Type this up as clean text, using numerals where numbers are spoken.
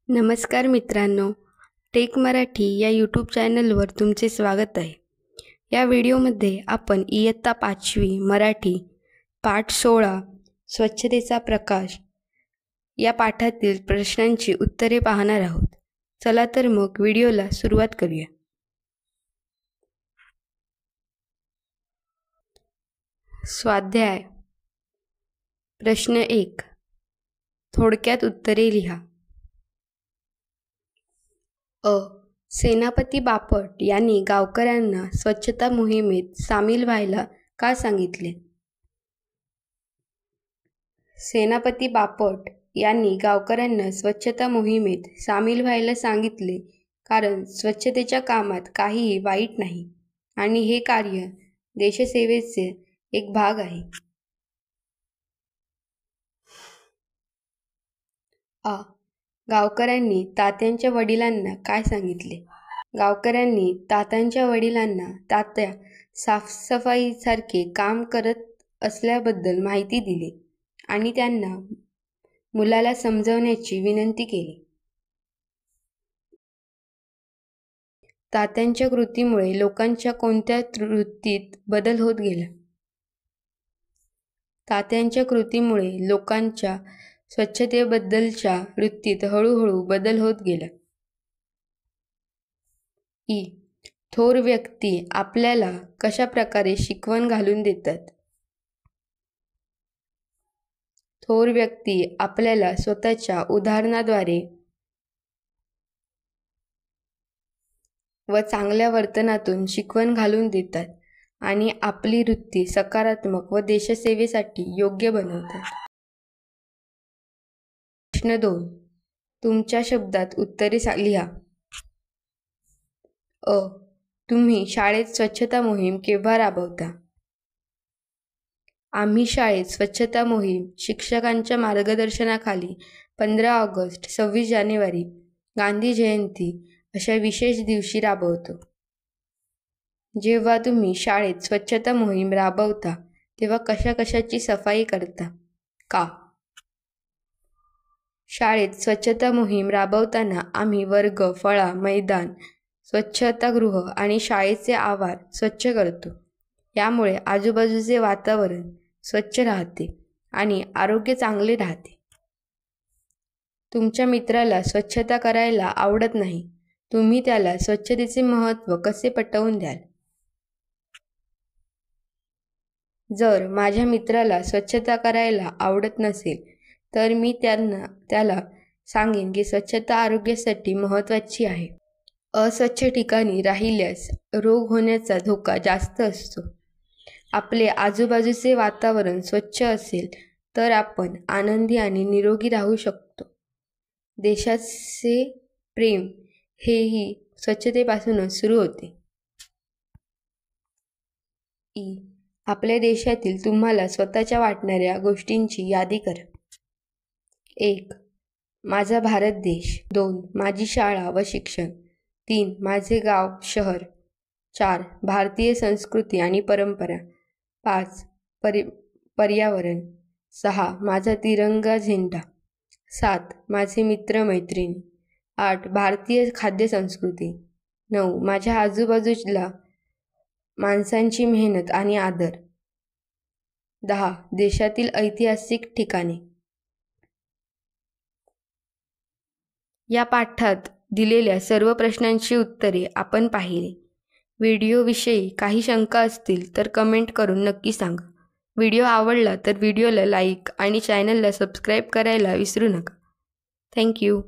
नमस्कार मित्रांनो, टेक मराठी या यूट्यूब चॅनलवर तुमचे स्वागत आहे। या व्हिडिओमध्ये आपण इयत्ता 5वी मराठी पाठ 16 स्वच्छतेचा प्रकाश या पाठातील प्रश्नांची उत्तरे पाहणार आहोत। चला तर मग व्हिडिओला सुरुवात करूया। स्वाध्याय प्रश्न 1, थोडक्यात उत्तरे लिहा। सेनापती बापट यांनी गावकऱ्यांना स्वच्छता मोहिमेत सामील व्हायला का सांगितले? सेनापती बापट यांनी गावकऱ्यांना स्वच्छता मोहिमेत सामील व्हायला सांगितले कारण स्वच्छतेच्या कामात काहीही वाईट नाही आणि हे कार्य देशसेवेचे एक भाग आहे। गावकऱ्यांनी तात्यांच्या वडिलांना काय सांगितले? गावकऱ्यांनी तात्यांच्या वडिलांना तात्या साफसफाईसारखे काम करत असल्याबद्दल माहिती दिली आणि त्यांना मुलाला समजवण्याची विनंती केली। तात्यांच्या कृतीमुळे लोकांच्या कोणत्या वृत्तीत बदल होत गेला? तात्यांच्या कृतीमुळे लोकांच्या स्वच्छतेबद्दलच्या वृत्तीत हळूहळू बदल होत गेला। थोर व्यक्ती आपल्याला कशा प्रकारे शिकवण घालून देतात? थोर व्यक्ती आपल्याला स्वतःच्या उदाहरणाद्वारे व चांगल्या वर्तनातून शिकवण घालून देतात आणि आपली वृत्ती सकारात्मक व देशसेवेसाठी योग्य बनवतात। प्रश्न 2, तुमच्या शब्दात उत्तरे लिहा। तुम्ही शाळेत स्वच्छता मोहीम केव्हा राबवता? आम्ही शाळेत स्वच्छता मोहीम शिक्षकांच्या मार्गदर्शनाखाली 15 ऑगस्ट, 26 जानेवारी, गांधी जयंती अशा विशेष दिवशी राबवतो। जेव्हा तुम्ही शाळेत स्वच्छता मोहीम राबवता तेव्हा कशाकशाची सफाई करता? का? शाळेत स्वच्छता मोहीम राबवताना आम्ही वर्ग, फळा, मैदान, स्वच्छतागृह आणि शाळेचे आवार स्वच्छ करतो। यामुळे आजूबाजूचे वातावरण स्वच्छ राहते आणि आरोग्य चांगले राहते। तुमच्या मित्राला स्वच्छता करायला आवडत नाही, तुम्ही त्याला स्वच्छतेचे महत्त्व कसे पटवून द्याल? जर माझ्या मित्राला स्वच्छता करायला आवडत नसेल तर मी त्याला सांगेन की स्वच्छता आरोग्यासाठी महत्त्वाची आहे। अस्वच्छ ठिकाणी राहिल्यास रोग होण्याचा धोका जास्त असतो। आपले आजूबाजूचे वातावरण स्वच्छ असेल तर आपण आनंदी आणि निरोगी राहू शकतो। देशाचे प्रेम हेही स्वच्छतेपासूनच सुरू होते। आपल्या देशातील तुम्हाला स्वतःच्या वाटणाऱ्या गोष्टींची यादी करा। 1. माझा भारत देश. 2. माझी शाळा व शिक्षण. 3. माझे गाव शहर. 4. भारतीय संस्कृती आणि परंपरा. 5. पर्यावरण. 6. माझा तिरंगा झेंडा. 7. माझे मित्र मैत्रिणी. 8. भारतीय खाद्यसंस्कृती. 9. माझ्या आजूबाजूला माणसांची मेहनत आणि आदर. 10. देशातील ऐतिहासिक ठिकाणे। या पाठात दिलेल्या सर्व प्रश्नांची उत्तरे आपण पाहिली। व्हिडिओविषयी काही शंका असतील तर कमेंट करून नक्की सांगा। व्हिडिओ आवडला तर व्हिडिओला लाईक आणि चॅनलला सबस्क्राईब करायला विसरू नका। थँक्यू।